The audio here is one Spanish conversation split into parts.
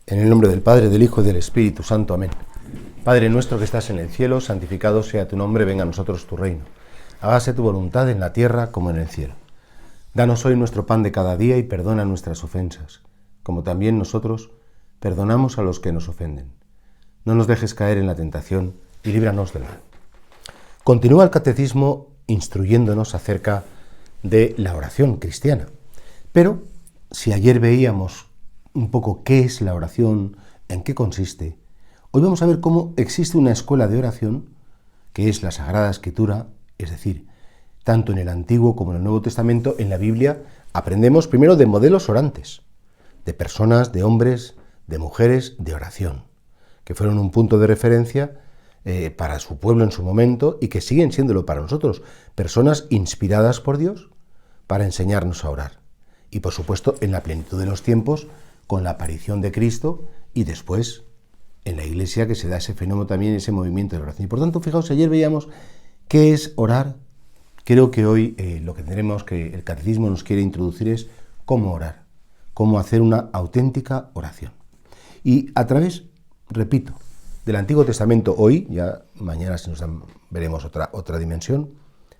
En el nombre del Padre, del Hijo y del Espíritu Santo. Amén. Padre nuestro que estás en el cielo, santificado sea tu nombre, venga a nosotros tu reino. Hágase tu voluntad en la tierra como en el cielo. Danos hoy nuestro pan de cada día y perdona nuestras ofensas, como también nosotros perdonamos a los que nos ofenden. No nos dejes caer en la tentación y líbranos del mal. Continúa el catecismo instruyéndonos acerca de la oración cristiana. Pero si ayer veíamos un poco qué es la oración, en qué consiste, hoy vamos a ver cómo existe una escuela de oración, que es la Sagrada Escritura, es decir, tanto en el Antiguo como en el Nuevo Testamento, en la Biblia, aprendemos primero de modelos orantes, de personas, de hombres, de mujeres de oración, que fueron un punto de referencia para su pueblo en su momento y que siguen siéndolo para nosotros, personas inspiradas por Dios para enseñarnos a orar. Y por supuesto, en la plenitud de los tiempos, con la aparición de Cristo y después en la Iglesia que se da ese fenómeno también, ese movimiento de oración. Y por tanto, fijaos, ayer veíamos qué es orar. Creo que hoy lo que tendremos que el catecismo nos quiere introducir es cómo orar, cómo hacer una auténtica oración. Y a través, repito, del Antiguo Testamento hoy, ya mañana veremos otra dimensión,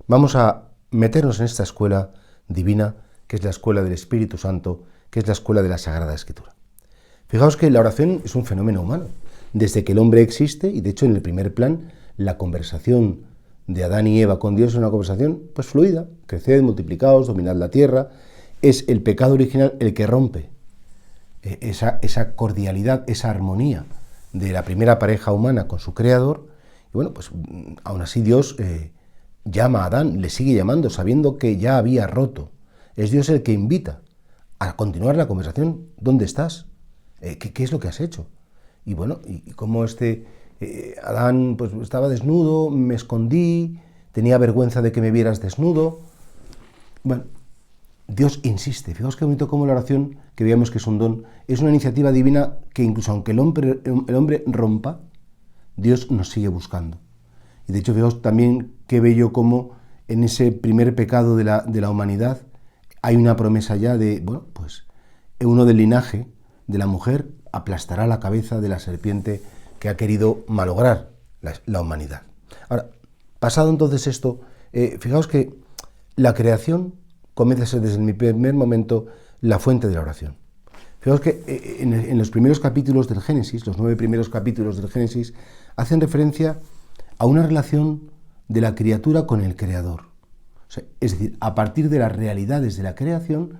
vamos a meternos en esta escuela divina, que es la escuela del Espíritu Santo, que es la escuela de la Sagrada Escritura. Fijaos que la oración es un fenómeno humano. Desde que el hombre existe, y de hecho en el primer plan, la conversación de Adán y Eva con Dios es una conversación pues fluida, creced, multiplicaos, dominad la tierra. Es el pecado original el que rompe esa cordialidad, esa armonía de la primera pareja humana con su Creador. Y bueno, pues aún así Dios llama a Adán, le sigue llamando, sabiendo que ya había roto. Es Dios el que invita a continuar la conversación. ¿Dónde estás? ¿Qué es lo que has hecho? Y bueno, y como Adán pues estaba desnudo, me escondí, tenía vergüenza de que me vieras desnudo. Bueno, Dios insiste. Fijaos qué bonito cómo la oración, que veamos que es un don, es una iniciativa divina que incluso aunque el hombre rompa, Dios nos sigue buscando. Y de hecho, fijaos también qué bello cómo en ese primer pecado de la humanidad hay una promesa ya de, bueno, pues uno del linaje de la mujer aplastará la cabeza de la serpiente que ha querido malograr la humanidad. Ahora, pasado entonces esto, fijaos que la creación comienza a ser desde el primer momento la fuente de la oración. Fijaos que en los primeros capítulos del Génesis, los 9 primeros capítulos del Génesis, hacen referencia a una relación de la criatura con el Creador. O sea, es decir, a partir de las realidades de la creación,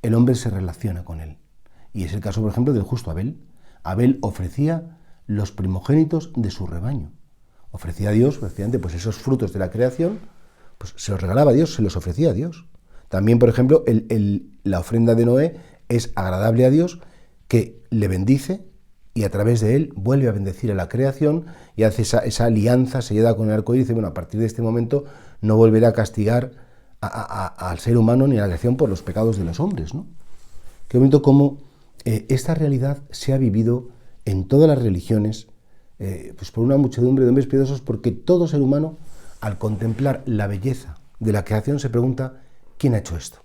el hombre se relaciona con él. Y es el caso, por ejemplo, del justo Abel. Abel ofrecía los primogénitos de su rebaño. Ofrecía a Dios, precisamente, pues esos frutos de la creación, pues se los regalaba a Dios, se los ofrecía a Dios. También, por ejemplo, la ofrenda de Noé es agradable a Dios, que le bendice y a través de él vuelve a bendecir a la creación y hace esa alianza sellada con el arco iris. Y dice, bueno, a partir de este momento no volverá a castigar al ser humano ni a la creación por los pecados de los hombres, ¿no? Qué bonito cómo esta realidad se ha vivido en todas las religiones, pues por una muchedumbre de hombres piadosos, porque todo ser humano, al contemplar la belleza de la creación, se pregunta, ¿quién ha hecho esto?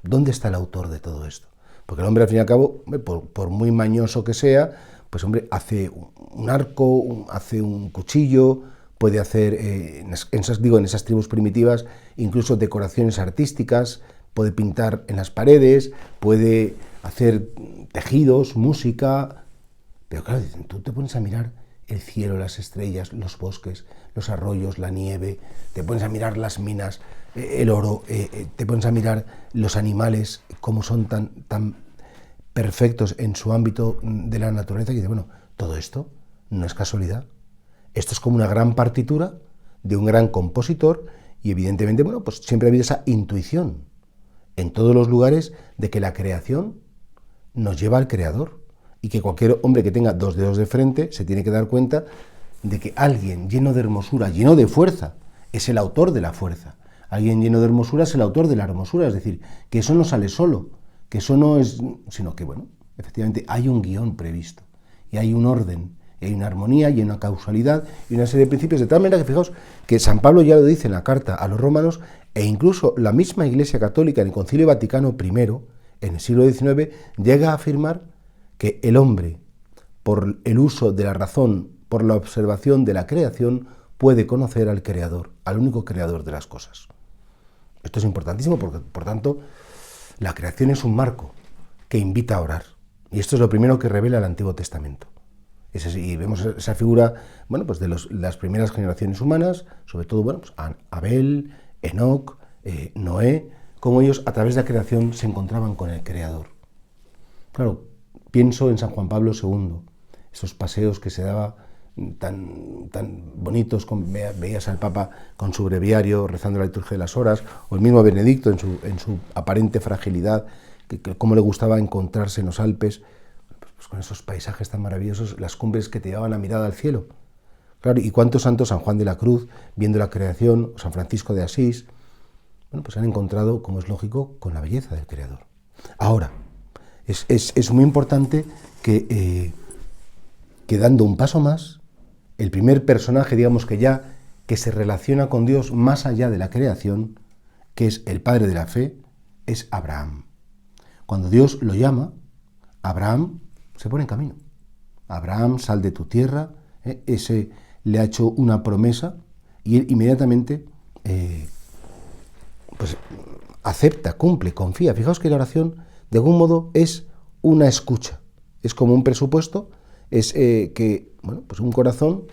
¿Dónde está el autor de todo esto? Porque el hombre, al fin y al cabo, por muy mañoso que sea, pues hombre, hace un arco, hace un cuchillo, puede hacer, en esas tribus primitivas, incluso decoraciones artísticas, puede pintar en las paredes, puede hacer tejidos, música. Pero claro, dicen, tú te pones a mirar el cielo, las estrellas, los bosques, los arroyos, la nieve, te pones a mirar las minas, el oro, te pones a mirar los animales, cómo son tan perfectos en su ámbito de la naturaleza, y dices, bueno, todo esto no es casualidad. Esto es como una gran partitura de un gran compositor y evidentemente, bueno, pues siempre ha habido esa intuición en todos los lugares de que la creación nos lleva al Creador y que cualquier hombre que tenga 2 dedos de frente se tiene que dar cuenta de que alguien lleno de hermosura, lleno de fuerza, es el autor de la fuerza. Alguien lleno de hermosura es el autor de la hermosura, es decir, que eso no sale solo, que eso no es, sino que, bueno, efectivamente hay un guión previsto y hay un orden, y hay una armonía y una causalidad y una serie de principios, de tal manera que fijaos que San Pablo ya lo dice en la carta a los romanos, e incluso la misma Iglesia Católica en el Concilio Vaticano I, en el siglo XIX, llega a afirmar que el hombre, por el uso de la razón, por la observación de la creación, puede conocer al Creador, al único creador de las cosas. Esto es importantísimo porque, por tanto, la creación es un marco que invita a orar. Y esto es lo primero que revela el Antiguo Testamento. Y vemos esa figura, bueno, pues de las primeras generaciones humanas, sobre todo, bueno, pues Abel, Enoc, Noé, cómo ellos a través de la creación se encontraban con el Creador. Claro, pienso en San Juan Pablo II, esos paseos que se daba tan bonitos, veías al Papa con su breviario rezando la liturgia de las horas, o el mismo Benedicto en su aparente fragilidad, cómo le gustaba encontrarse en los Alpes, pues con esos paisajes tan maravillosos, las cumbres que te llevaban la mirada al cielo. Claro, y cuántos santos, San Juan de la Cruz, viendo la creación, o San Francisco de Asís, bueno, pues han encontrado, como es lógico, con la belleza del Creador. Ahora, es muy importante que dando un paso más, el primer personaje, digamos que se relaciona con Dios más allá de la creación, que es el padre de la fe, es Abraham. Cuando Dios lo llama, Abraham se pone en camino. Abraham, sal de tu tierra, ese le ha hecho una promesa y él inmediatamente pues acepta, cumple, confía. Fijaos que la oración, de algún modo, es una escucha. Es como un presupuesto, es pues un corazón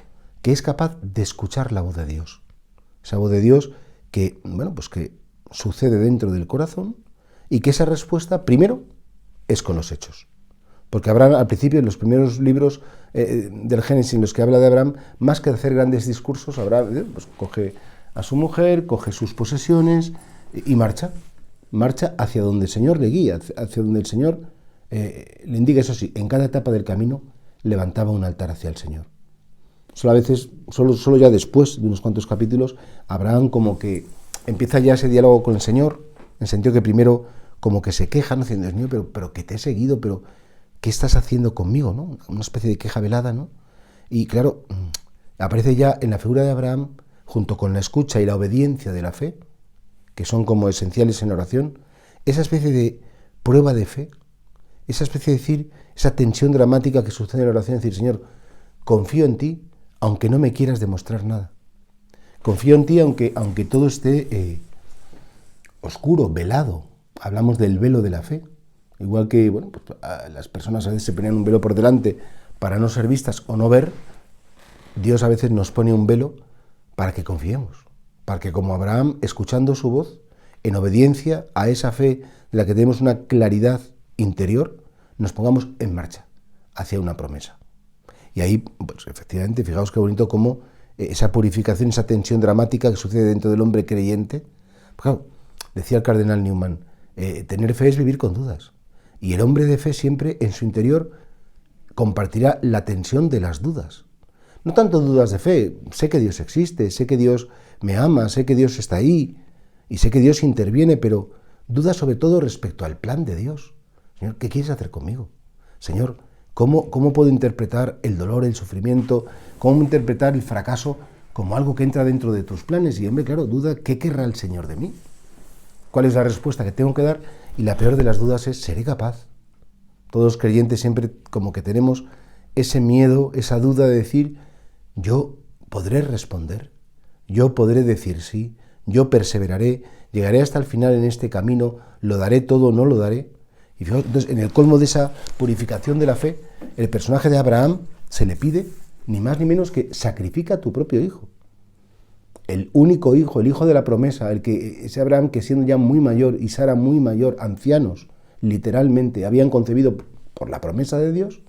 que es capaz de escuchar la voz de Dios. Esa voz de Dios que, pues que sucede dentro del corazón y que esa respuesta, primero, es con los hechos. Porque Abraham, al principio, en los primeros libros del Génesis en los que habla de Abraham, más que hacer grandes discursos, Abraham pues coge a su mujer, coge sus posesiones y marcha hacia donde el Señor le guía, hacia donde el Señor le indica. Eso sí, en cada etapa del camino levantaba un altar hacia el Señor. Solo ya después de unos cuantos capítulos, Abraham como que empieza ya ese diálogo con el Señor, en el sentido que primero como que se queja, ¿no? Diciendo, Dios mío, pero que te he seguido, pero ¿qué estás haciendo conmigo, no? Una especie de queja velada, ¿no? Y claro, aparece ya en la figura de Abraham, junto con la escucha y la obediencia de la fe, que son como esenciales en la oración, esa especie de prueba de fe, esa especie de decir, esa tensión dramática que sucede en la oración, decir, Señor, confío en ti, aunque no me quieras demostrar nada. Confío en ti, aunque todo esté oscuro, velado. Hablamos del velo de la fe. Igual que, pues, las personas a veces se ponen un velo por delante para no ser vistas o no ver, Dios a veces nos pone un velo para que confiemos. Para que, como Abraham, escuchando su voz, en obediencia a esa fe de la que tenemos una claridad interior, nos pongamos en marcha hacia una promesa. Y ahí, pues efectivamente, fijaos qué bonito cómo esa purificación, esa tensión dramática que sucede dentro del hombre creyente. Pues claro, decía el cardenal Newman, tener fe es vivir con dudas. Y el hombre de fe siempre en su interior compartirá la tensión de las dudas. No tanto dudas de fe, sé que Dios existe, sé que Dios me ama, sé que Dios está ahí y sé que Dios interviene, pero dudas sobre todo respecto al plan de Dios. Señor, ¿qué quieres hacer conmigo? Señor, ¿cómo puedo interpretar el dolor, el sufrimiento? ¿Cómo interpretar el fracaso como algo que entra dentro de tus planes? Y hombre, claro, duda, ¿qué querrá el Señor de mí? ¿Cuál es la respuesta que tengo que dar? Y la peor de las dudas es, ¿seré capaz? Todos los creyentes siempre como que tenemos ese miedo, esa duda de decir, yo podré responder, yo podré decir sí, yo perseveraré, llegaré hasta el final en este camino, lo daré todo, no lo daré. Y fijaos, entonces, en el colmo de esa purificación de la fe, el personaje de Abraham se le pide ni más ni menos que sacrifica a tu propio hijo. El único hijo, el hijo de la promesa, ese Abraham que siendo ya muy mayor y Sara muy mayor, ancianos, literalmente, habían concebido por la promesa de Dios,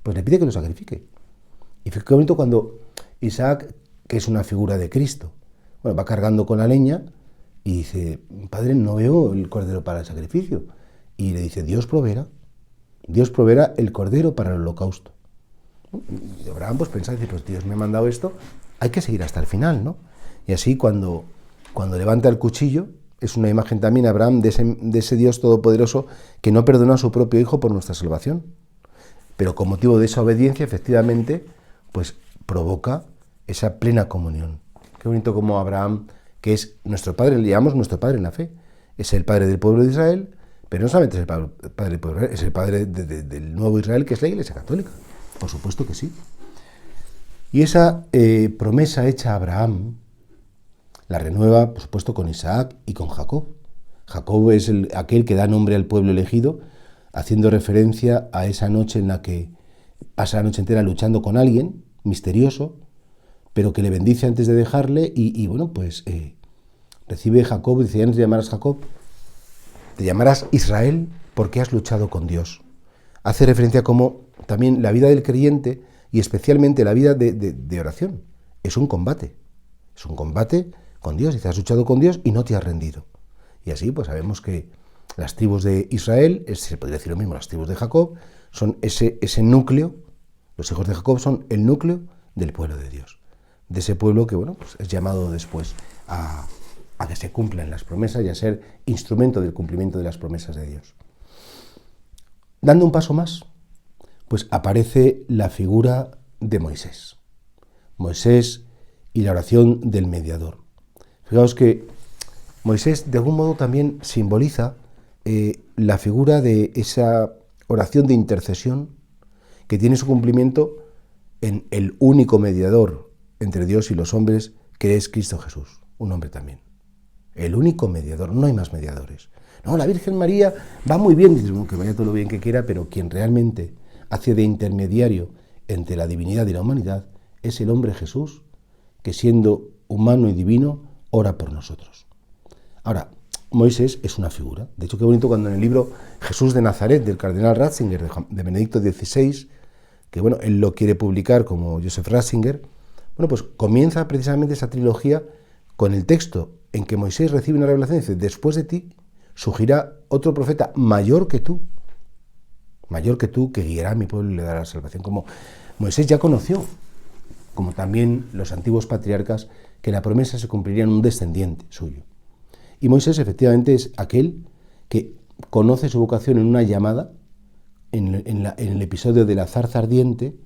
pues le pide que lo sacrifique. Y fíjate qué bonito cuando Isaac, que es una figura de Cristo, va cargando con la leña y dice, Padre, no veo el cordero para el sacrificio. Y le dice, Dios proveerá el cordero para el holocausto. Y Abraham pues piensa, dice, pues Dios me ha mandado esto, hay que seguir hasta el final, ¿no? Y así cuando levanta el cuchillo, es una imagen también, Abraham, de ese Dios todopoderoso que no perdonó a su propio hijo por nuestra salvación. Pero con motivo de esa obediencia, efectivamente, pues provoca esa plena comunión. Qué bonito como Abraham, que es nuestro padre, le llamamos nuestro padre en la fe, es el padre del pueblo de Israel, Pero no solamente es el padre del pueblo, es el padre del nuevo Israel, que es la Iglesia Católica. Por supuesto que sí. Y esa promesa hecha a Abraham la renueva, por supuesto, con Isaac y con Jacob. Jacob es aquel que da nombre al pueblo elegido, haciendo referencia a esa noche en la que pasa la noche entera luchando con alguien misterioso, pero que le bendice antes de dejarle recibe Jacob, dice, ya no te llamarás Jacob, te llamarás Israel porque has luchado con Dios. Hace referencia a cómo también la vida del creyente, y especialmente la vida de oración, es un combate con Dios. Dice, has luchado con Dios y no te has rendido. Y así pues sabemos que las tribus de Israel, se podría decir lo mismo, las tribus de Jacob, son ese núcleo, los hijos de Jacob son el núcleo del pueblo de Dios. De ese pueblo que es llamado después a que se cumplan las promesas y a ser instrumento del cumplimiento de las promesas de Dios. Dando un paso más, pues aparece la figura de Moisés. Moisés y la oración del mediador. Fijaos que Moisés de algún modo también simboliza la figura de esa oración de intercesión que tiene su cumplimiento en el único mediador entre Dios y los hombres, que es Cristo Jesús, un hombre también. El único mediador, no hay más mediadores. No, la Virgen María va muy bien, dices, que vaya todo lo bien que quiera, pero quien realmente hace de intermediario entre la divinidad y la humanidad es el hombre Jesús, que siendo humano y divino, ora por nosotros. Ahora, Moisés es una figura. De hecho, qué bonito cuando en el libro Jesús de Nazaret, del cardenal Ratzinger, de Benedicto XVI, que él lo quiere publicar como Joseph Ratzinger, pues comienza precisamente esa trilogía con el texto en que Moisés recibe una revelación y dice, después de ti surgirá otro profeta mayor que tú, que guiará a mi pueblo y le dará la salvación. Como Moisés ya conoció, como también los antiguos patriarcas, que la promesa se cumpliría en un descendiente suyo. Y Moisés efectivamente es aquel que conoce su vocación en una llamada, en el episodio de la zarza ardiente.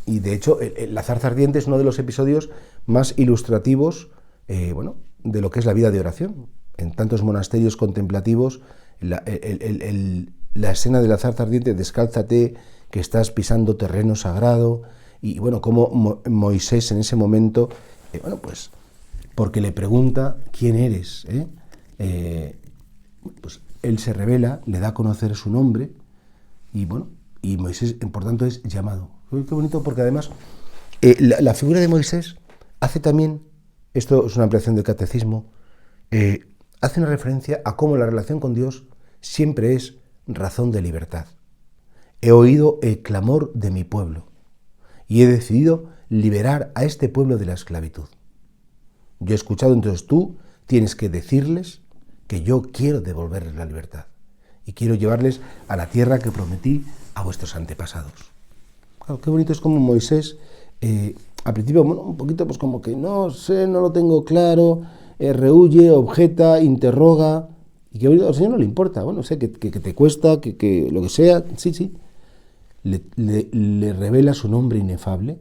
Y de hecho la zarza ardiente es uno de los episodios más ilustrativos de lo que es la vida de oración. En tantos monasterios contemplativos, la escena de la zarza ardiente, descálzate, que estás pisando terreno sagrado, y como Moisés en ese momento, porque le pregunta quién eres, pues él se revela, le da a conocer su nombre, y Moisés, por tanto, es llamado. Qué bonito, porque además la figura de Moisés hace también, esto es una ampliación del catecismo, hace una referencia a cómo la relación con Dios siempre es razón de libertad. He oído el clamor de mi pueblo y he decidido liberar a este pueblo de la esclavitud. Yo he escuchado, entonces tú tienes que decirles que yo quiero devolverles la libertad y quiero llevarles a la tierra que prometí a vuestros antepasados. Claro, qué bonito es como Moisés, al principio, un poquito pues como que no sé, no lo tengo claro, rehuye, objeta, interroga, y que al Señor no le importa, sé que te cuesta, que lo que sea, sí. Le revela su nombre inefable,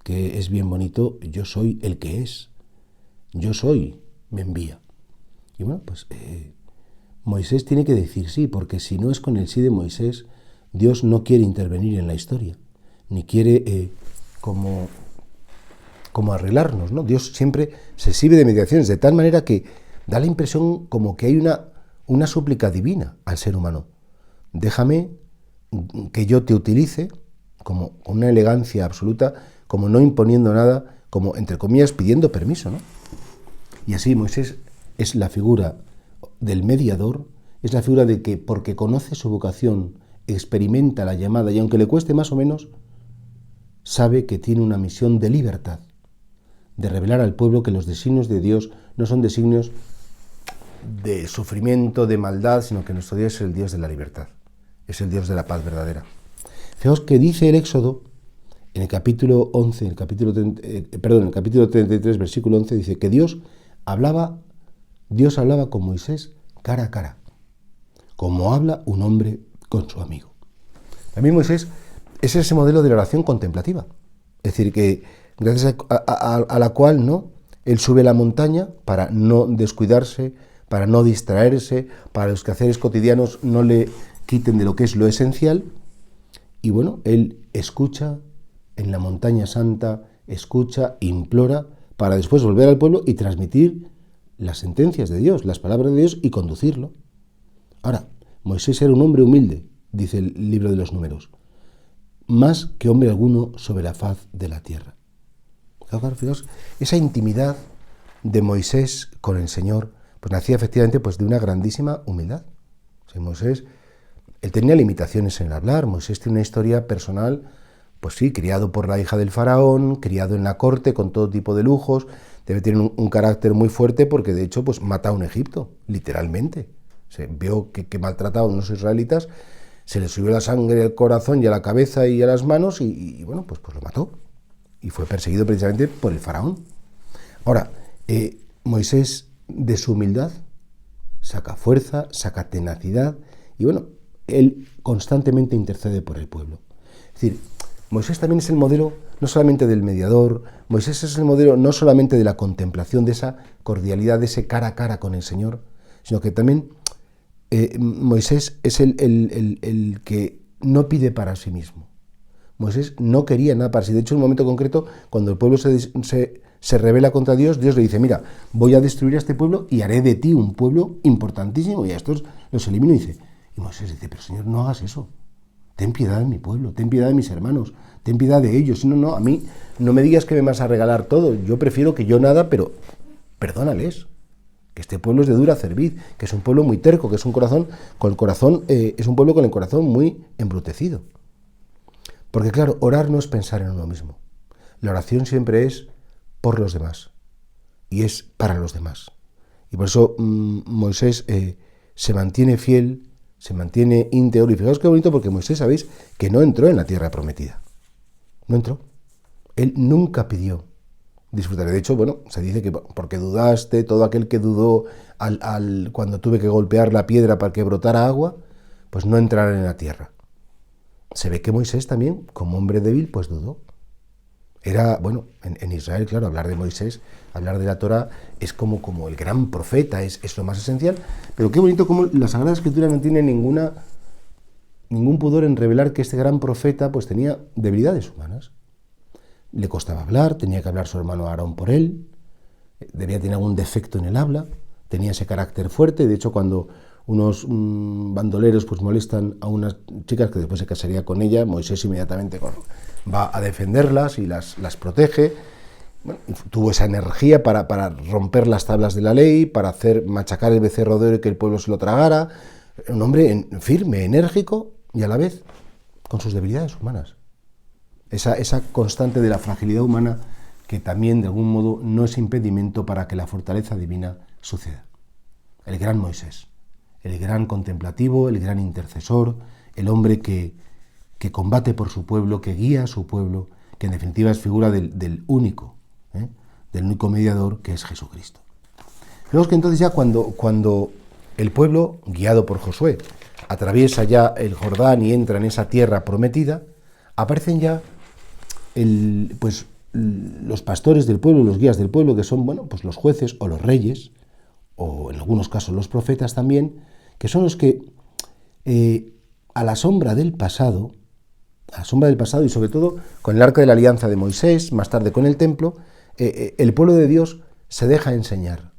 que es bien bonito, yo soy el que es, yo soy, me envía. Y Moisés tiene que decir sí, porque si no es con el sí de Moisés, Dios no quiere intervenir en la historia, ni quiere como arreglarnos, ¿no? Dios siempre se sirve de mediaciones, de tal manera que da la impresión como que hay una súplica divina al ser humano. Déjame que yo te utilice como con una elegancia absoluta, como no imponiendo nada, como entre comillas pidiendo permiso, ¿no? Y así Moisés es la figura del mediador, es la figura de que porque conoce su vocación, experimenta la llamada y aunque le cueste más o menos, sabe que tiene una misión de libertad, de revelar al pueblo que los designios de Dios no son designios de sufrimiento, de maldad, sino que nuestro Dios es el Dios de la libertad, es el Dios de la paz verdadera. Fijaos que dice el Éxodo, en el capítulo 11, en el capítulo 33, versículo 11, dice que Dios hablaba con Moisés cara a cara, como habla un hombre con su amigo. También Moisés es ese modelo de la oración contemplativa, es decir, que gracias a la cual él sube la montaña para no descuidarse, para no distraerse, para los quehaceres cotidianos no le quiten de lo que es lo esencial. Y bueno, él escucha en la montaña santa, escucha, implora, para después volver al pueblo y transmitir las sentencias de Dios, las palabras de Dios y conducirlo. Ahora, Moisés era un hombre humilde, dice el libro de los Números, más que hombre alguno sobre la faz de la tierra. Claro, fijaos, esa intimidad de Moisés con el Señor, pues nacía efectivamente pues, de una grandísima humildad. O sea, Moisés, él tenía limitaciones en el hablar. Moisés tiene una historia personal, pues sí, criado por la hija del faraón, criado en la corte con todo tipo de lujos, debe tener un carácter muy fuerte porque de hecho pues mata a un Egipto, literalmente. Se vio que maltrataba a unos israelitas, se le subió la sangre al corazón y a la cabeza y a las manos y bueno, pues lo mató. Y fue perseguido precisamente por el faraón. Ahora, Moisés de su humildad saca fuerza, saca tenacidad y bueno, él constantemente intercede por el pueblo. Es decir, Moisés también es el modelo no solamente del mediador, Moisés es el modelo no solamente de la contemplación, de esa cordialidad, de ese cara a cara con el Señor, sino que también Moisés es el que no pide para sí mismo. Moisés no quería nada para sí. De hecho, en un momento concreto, cuando el pueblo se rebela contra Dios, Dios le dice, mira, voy a destruir a este pueblo y haré de ti un pueblo importantísimo y a estos los elimino. Y Moisés dice, pero Señor, no hagas eso. Ten piedad de mi pueblo, ten piedad de mis hermanos, ten piedad de ellos. No, a mí no me digas que me vas a regalar todo. Yo prefiero que yo nada, pero perdónales. Que este pueblo es de dura cerviz, que es un pueblo muy terco, que es un corazón con el corazón, es un pueblo con el corazón muy embrutecido. Porque claro, orar no es pensar en uno mismo. La oración siempre es por los demás y es para los demás. Y por eso Moisés se mantiene fiel, se mantiene íntegro. Y fijaos qué bonito, porque Moisés, sabéis, que no entró en la tierra prometida. No entró. Él nunca pidió disfrutar. De hecho, bueno, se dice que porque dudaste, todo aquel que dudó cuando tuve que golpear la piedra para que brotara agua, pues no entrará en la tierra. Se ve que Moisés también, como hombre débil, pues dudó. Era, bueno, en Israel, claro, hablar de Moisés, hablar de la Torá, es como el gran profeta, es lo más esencial. Pero qué bonito como la Sagrada Escritura no tiene ningún pudor en revelar que este gran profeta pues tenía debilidades humanas. Le costaba hablar, tenía que hablar su hermano Aarón por él, debía tener algún defecto en el habla, tenía ese carácter fuerte. De hecho, cuando unos bandoleros pues molestan a unas chicas que después se casaría con ella, Moisés inmediatamente va a defenderlas y las protege. Bueno, tuvo esa energía para romper las tablas de la ley, para hacer machacar el becerro de oro y que el pueblo se lo tragara. Un hombre firme, enérgico y a la vez con sus debilidades humanas. Esa constante de la fragilidad humana que también de algún modo no es impedimento para que la fortaleza divina suceda. El gran Moisés, el gran contemplativo, el gran intercesor, el hombre que combate por su pueblo, que guía a su pueblo, que en definitiva es figura del único mediador que es Jesucristo. Vemos que entonces ya cuando el pueblo, guiado por Josué, atraviesa ya el Jordán y entra en esa tierra prometida, aparecen ya los pastores del pueblo, los guías del pueblo, que son pues los jueces o los reyes, o en algunos casos los profetas también, que son los que a la sombra del pasado y sobre todo con el arca de la alianza de Moisés, más tarde con el templo, el pueblo de Dios se deja enseñar.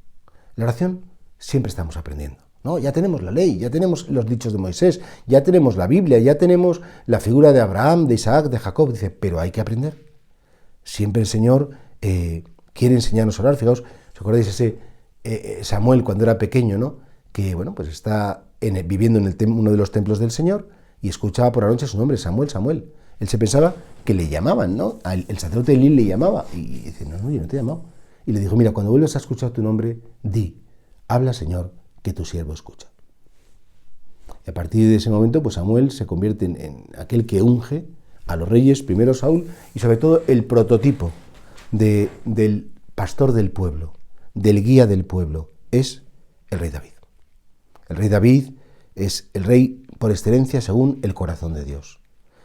La oración siempre estamos aprendiendo, ¿no? Ya tenemos la ley, ya tenemos los dichos de Moisés, ya tenemos la Biblia, ya tenemos la figura de Abraham, de Isaac, de Jacob. Dice, pero hay que aprender. Siempre el Señor quiere enseñarnos a orar. Fijaos, ¿os acordáis ese Samuel cuando era pequeño, ¿no? Que bueno, pues está viviendo en uno de los templos del Señor y escuchaba por la noche su nombre, Samuel, Samuel. Él se pensaba que le llamaban, ¿no? El sacerdote Elí le llamaba y dice, no, yo no te he llamado. Y le dijo, mira, cuando vuelvas a escuchar tu nombre, di, habla, Señor, que tu siervo escucha. Y a partir de ese momento, pues Samuel se convierte en aquel que unge a los reyes, primero Saúl, y sobre todo el prototipo del pastor del pueblo, del guía del pueblo, es el rey David. El rey David es el rey por excelencia según el corazón de Dios.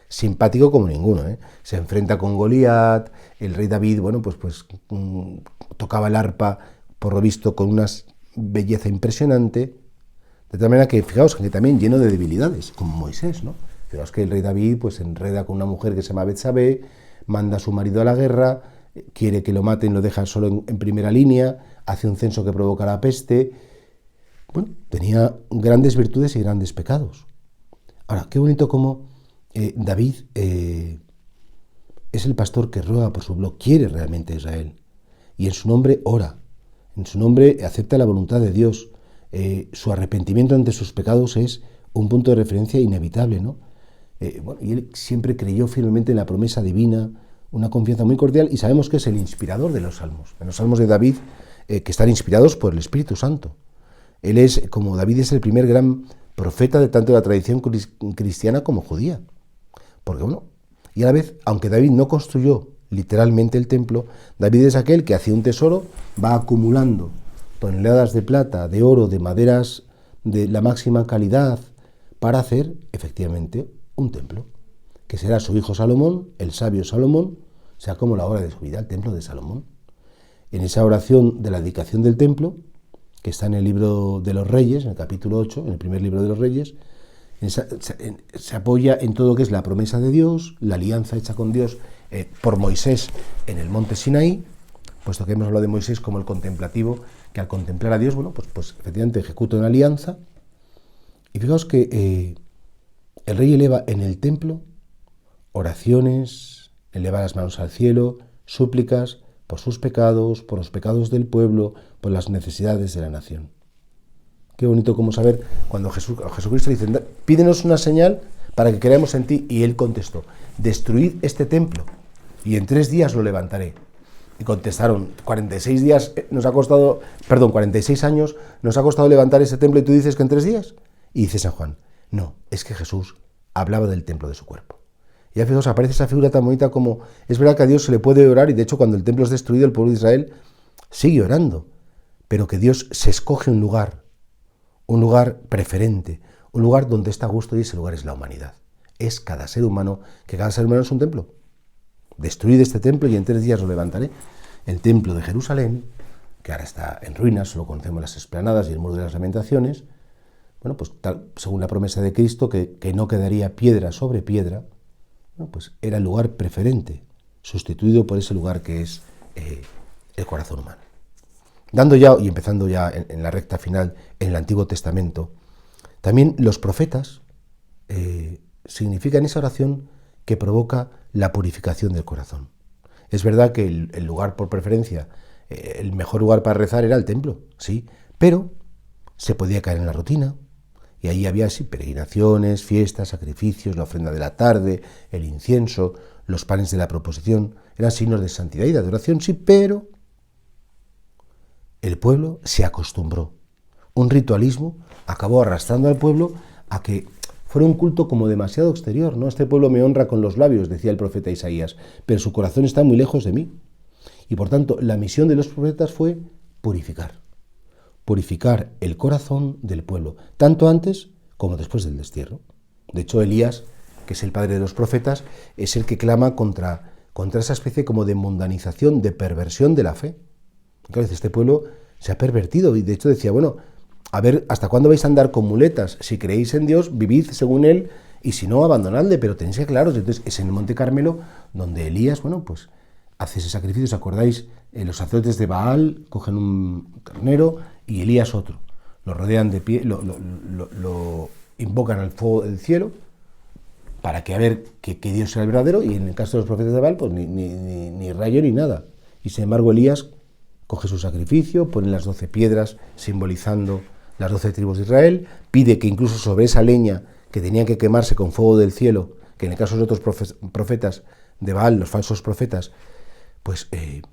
Simpático como ninguno, ¿eh? Se enfrenta con Goliat. El rey David, bueno, pues tocaba el arpa, por lo visto, con unas belleza impresionante, de tal manera que, fijaos, que también lleno de debilidades, como Moisés, ¿no? Fijaos que el rey David pues se enreda con una mujer que se llama Betsabé, manda a su marido a la guerra, quiere que lo maten, lo deja solo en primera línea, hace un censo que provoca la peste. Bueno, tenía grandes virtudes y grandes pecados. Ahora, qué bonito como David es el pastor que ruega por su pueblo, quiere realmente a Israel, y en su nombre ora, en su nombre acepta la voluntad de Dios. Su arrepentimiento ante sus pecados es un punto de referencia inevitable, ¿no? Y él siempre creyó firmemente en la promesa divina, una confianza muy cordial, y sabemos que es el inspirador de los salmos. En los salmos de David, que están inspirados por el Espíritu Santo. Él es, como David, es el primer gran profeta de tanto la tradición cristiana como judía. Porque bueno, y a la vez, aunque David no construyó literalmente el templo, David es aquel que hacia un tesoro va acumulando toneladas de plata, de oro, de maderas de la máxima calidad, para hacer, efectivamente, un templo, que será su hijo Salomón, el sabio Salomón, sea como la hora de su vida, el templo de Salomón. En esa oración de la dedicación del templo, que está en el libro de los Reyes, en el capítulo 8, en el primer libro de los Reyes, se apoya en todo lo que es la promesa de Dios, la alianza hecha con Dios por Moisés en el monte Sinaí, puesto que hemos hablado de Moisés como el contemplativo, que al contemplar a Dios, bueno, pues efectivamente ejecuta una alianza. Y fijaos que el rey eleva en el templo oraciones, eleva las manos al cielo, súplicas por sus pecados, por los pecados del pueblo, por las necesidades de la nación. Qué bonito como saber cuando Jesucristo dice, pídenos una señal para que creamos en ti, y él contestó, destruid este templo y en 3 días lo levantaré. Y contestaron, 46 años nos ha costado levantar ese templo y tú dices que en 3 días. Y dice San Juan, no, es que Jesús hablaba del templo de su cuerpo. Y ya fijaos, aparece esa figura tan bonita como, es verdad que a Dios se le puede orar, y de hecho cuando el templo es destruido el pueblo de Israel sigue orando, pero que Dios se escoge un lugar preferente, un lugar donde está a gusto, y ese lugar es la humanidad. Es cada ser humano, que cada ser humano es un templo. Destruid este templo y en 3 días lo levantaré. El templo de Jerusalén, que ahora está en ruinas, solo conocemos las explanadas y el muro de las lamentaciones, bueno, pues según la promesa de Cristo, que no quedaría piedra sobre piedra, bueno, pues era el lugar preferente, sustituido por ese lugar que es el corazón humano. Dando ya, y empezando ya en la recta final, en el Antiguo Testamento, también los profetas significan esa oración que provoca la purificación del corazón. Es verdad que el lugar por preferencia, el mejor lugar para rezar era el templo, sí, pero se podía caer en la rutina, y ahí había así peregrinaciones, fiestas, sacrificios, la ofrenda de la tarde, el incienso, los panes de la proposición, eran signos de santidad y de adoración, sí, pero el pueblo se acostumbró. Un ritualismo acabó arrastrando al pueblo a que fuera un culto como demasiado exterior, ¿no? Este pueblo me honra con los labios, decía el profeta Isaías, pero su corazón está muy lejos de mí. Y por tanto, la misión de los profetas fue purificar el corazón del pueblo, tanto antes como después del destierro. De hecho, Elías, que es el padre de los profetas, es el que clama contra esa especie como de mundanización, de perversión de la fe. Claro, este pueblo se ha pervertido, y de hecho decía, bueno, a ver, ¿hasta cuándo vais a andar con muletas? Si creéis en Dios, vivid según Él, y si no, abandonadle, pero tenéis que claros. Entonces es en el Monte Carmelo donde Elías, bueno, pues hace ese sacrificio. ¿Os acordáis? Los sacerdotes de Baal cogen un carnero y Elías otro. Lo rodean de pie, lo invocan al fuego del cielo para que a ver que Dios sea el verdadero, y en el caso de los profetas de Baal, pues ni rayo ni nada. Y sin embargo Elías coge su sacrificio, pone las 12 piedras simbolizando las 12 tribus de Israel, pide que incluso sobre esa leña que tenían que quemarse con fuego del cielo, que en el caso de otros profetas de Baal, los falsos profetas, pues en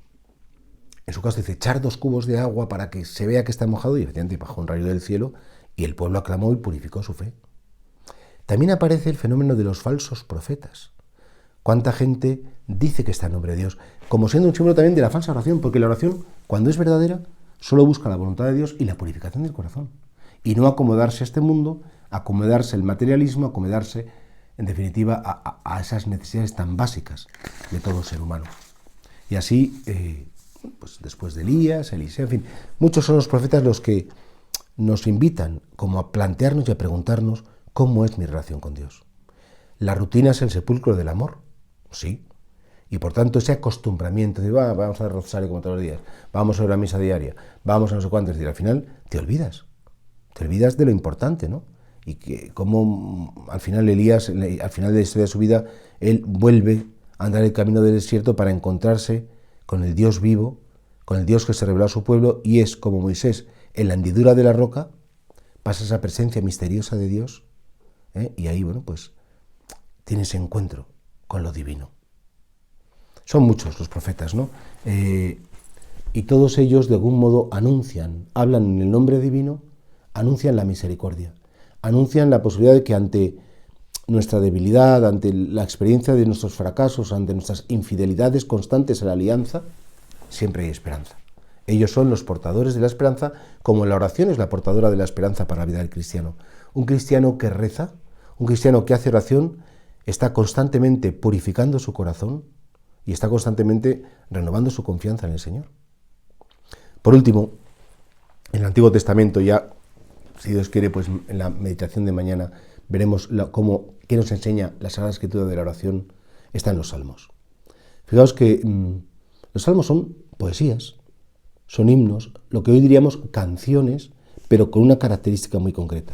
su caso dice, echar 2 cubos de agua para que se vea que está mojado, y efectivamente bajó un rayo del cielo y el pueblo aclamó y purificó su fe. También aparece el fenómeno de los falsos profetas. ¿Cuánta gente dice que está en nombre de Dios? Como siendo un símbolo también de la falsa oración, porque la oración, cuando es verdadera, solo busca la voluntad de Dios y la purificación del corazón. Y no acomodarse a este mundo, acomodarse al materialismo, acomodarse, en definitiva, a esas necesidades tan básicas de todo ser humano. Y así, pues después de Elías, Eliseo, en fin, muchos son los profetas los que nos invitan como a plantearnos y a preguntarnos cómo es mi relación con Dios. ¿La rutina es el sepulcro del amor? Sí. Y por tanto ese acostumbramiento de vamos a rosario como todos los días, vamos a una misa diaria, vamos a no sé cuántos días, al final te olvidas de lo importante, ¿no? Y que como al final Elías, al final de la historia de su vida, él vuelve a andar el camino del desierto para encontrarse con el Dios vivo, con el Dios que se reveló a su pueblo, y es como Moisés, en la hendidura de la roca, pasa esa presencia misteriosa de Dios, y ahí, bueno, pues tiene ese encuentro con lo divino. Son muchos los profetas, ¿no? Y todos ellos de algún modo anuncian, hablan en el nombre divino, anuncian la misericordia, anuncian la posibilidad de que ante nuestra debilidad, ante la experiencia de nuestros fracasos, ante nuestras infidelidades constantes a la alianza, siempre hay esperanza. Ellos son los portadores de la esperanza, como la oración es la portadora de la esperanza para la vida del cristiano. Un cristiano que reza, un cristiano que hace oración, está constantemente purificando su corazón y está constantemente renovando su confianza en el Señor. Por último, en el Antiguo Testamento ya, si Dios quiere, pues en la meditación de mañana veremos qué nos enseña la Sagrada Escritura de la oración, está en los Salmos. Fijaos que los Salmos son poesías, son himnos, lo que hoy diríamos canciones, pero con una característica muy concreta.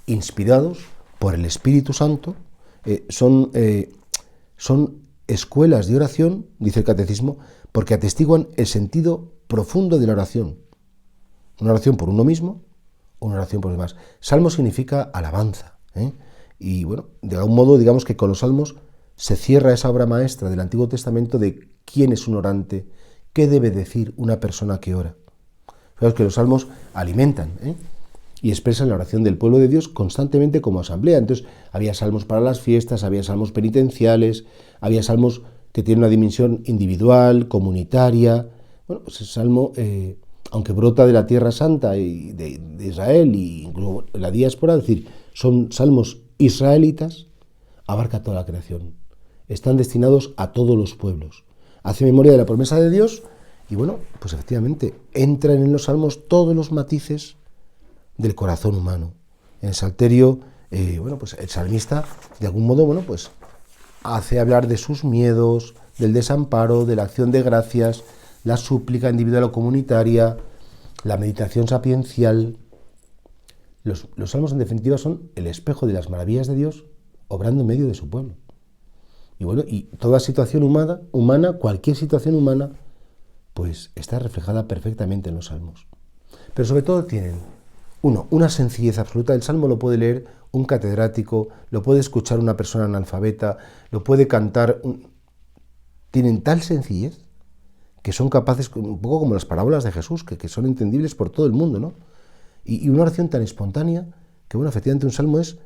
Inspirados por el Espíritu Santo, son escuelas de oración, dice el Catecismo, porque atestiguan el sentido profundo de la oración. Una oración por uno mismo, una oración por los demás. Salmo significa alabanza. Y bueno, de algún modo, digamos que con los salmos se cierra esa obra maestra del Antiguo Testamento de quién es un orante, qué debe decir una persona que ora. Fijaos que los salmos alimentan y expresan la oración del pueblo de Dios constantemente como asamblea. Entonces, había salmos para las fiestas, había salmos penitenciales, había salmos que tienen una dimensión individual, comunitaria. Bueno, pues el salmo, aunque brota de la Tierra Santa y de Israel y incluso la diáspora, es decir, son salmos israelitas, abarca toda la creación. Están destinados a todos los pueblos. Hace memoria de la promesa de Dios y bueno, pues efectivamente entran en los salmos todos los matices del corazón humano. En el Salterio, pues el salmista, de algún modo, pues hace hablar de sus miedos, del desamparo, de la acción de gracias, la súplica individual o comunitaria, la meditación sapiencial. Los salmos, en definitiva, son el espejo de las maravillas de Dios obrando en medio de su pueblo. Y bueno, y toda situación humana, cualquier situación humana, pues está reflejada perfectamente en los salmos. Pero sobre todo tienen una sencillez absoluta. El salmo lo puede leer un catedrático, lo puede escuchar una persona analfabeta, lo puede cantar. Tienen tal sencillez que son capaces, un poco como las parábolas de Jesús, que son entendibles por todo el mundo, ¿no? Y una oración tan espontánea que, bueno, efectivamente un salmo es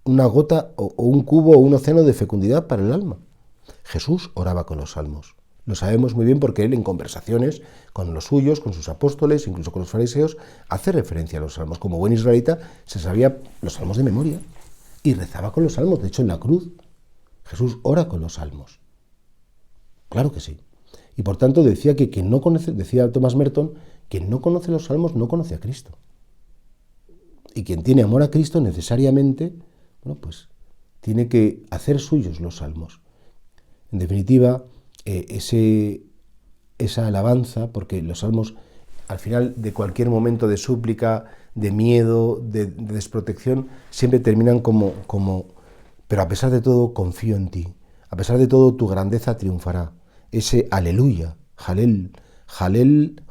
una gota o un cubo o un océano de fecundidad para el alma. Jesús oraba con los salmos. Lo sabemos muy bien porque él en conversaciones con los suyos, con sus apóstoles, incluso con los fariseos, hace referencia a los salmos. Como buen israelita se sabía los salmos de memoria y rezaba con los salmos. De hecho, en la cruz Jesús ora con los salmos. Claro que sí. Y por tanto decía que quien no conoce, decía Thomas Merton, quien no conoce los salmos no conoce a Cristo. Y quien tiene amor a Cristo necesariamente, pues tiene que hacer suyos los salmos. En definitiva, esa alabanza, porque los salmos al final de cualquier momento de súplica, de miedo, de desprotección, siempre terminan como, pero a pesar de todo confío en ti, a pesar de todo tu grandeza triunfará. Ese aleluya, jalel,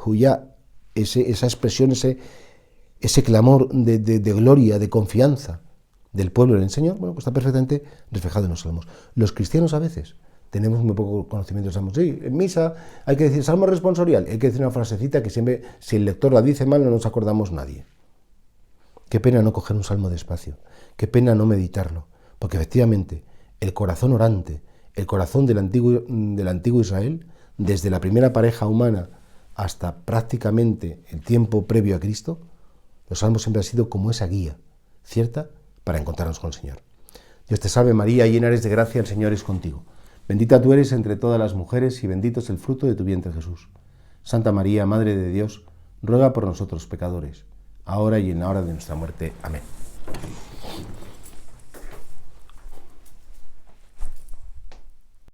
huyá, esa expresión, ese clamor de gloria, de confianza del pueblo en el Señor, pues está perfectamente reflejado en los salmos. Los cristianos a veces tenemos muy poco conocimiento de salmos. Sí, en misa hay que decir salmo responsorial, hay que decir una frasecita que siempre, si el lector la dice mal, no nos acordamos nadie. Qué pena no coger un salmo despacio, qué pena no meditarlo, porque efectivamente el corazón orante, el corazón del antiguo Israel, desde la primera pareja humana hasta prácticamente el tiempo previo a Cristo, los salmos siempre han sido como esa guía cierta para encontrarnos con el Señor. Dios te salve María, llena eres de gracia, el Señor es contigo. Bendita tú eres entre todas las mujeres y bendito es el fruto de tu vientre Jesús. Santa María, Madre de Dios, ruega por nosotros pecadores, ahora y en la hora de nuestra muerte. Amén.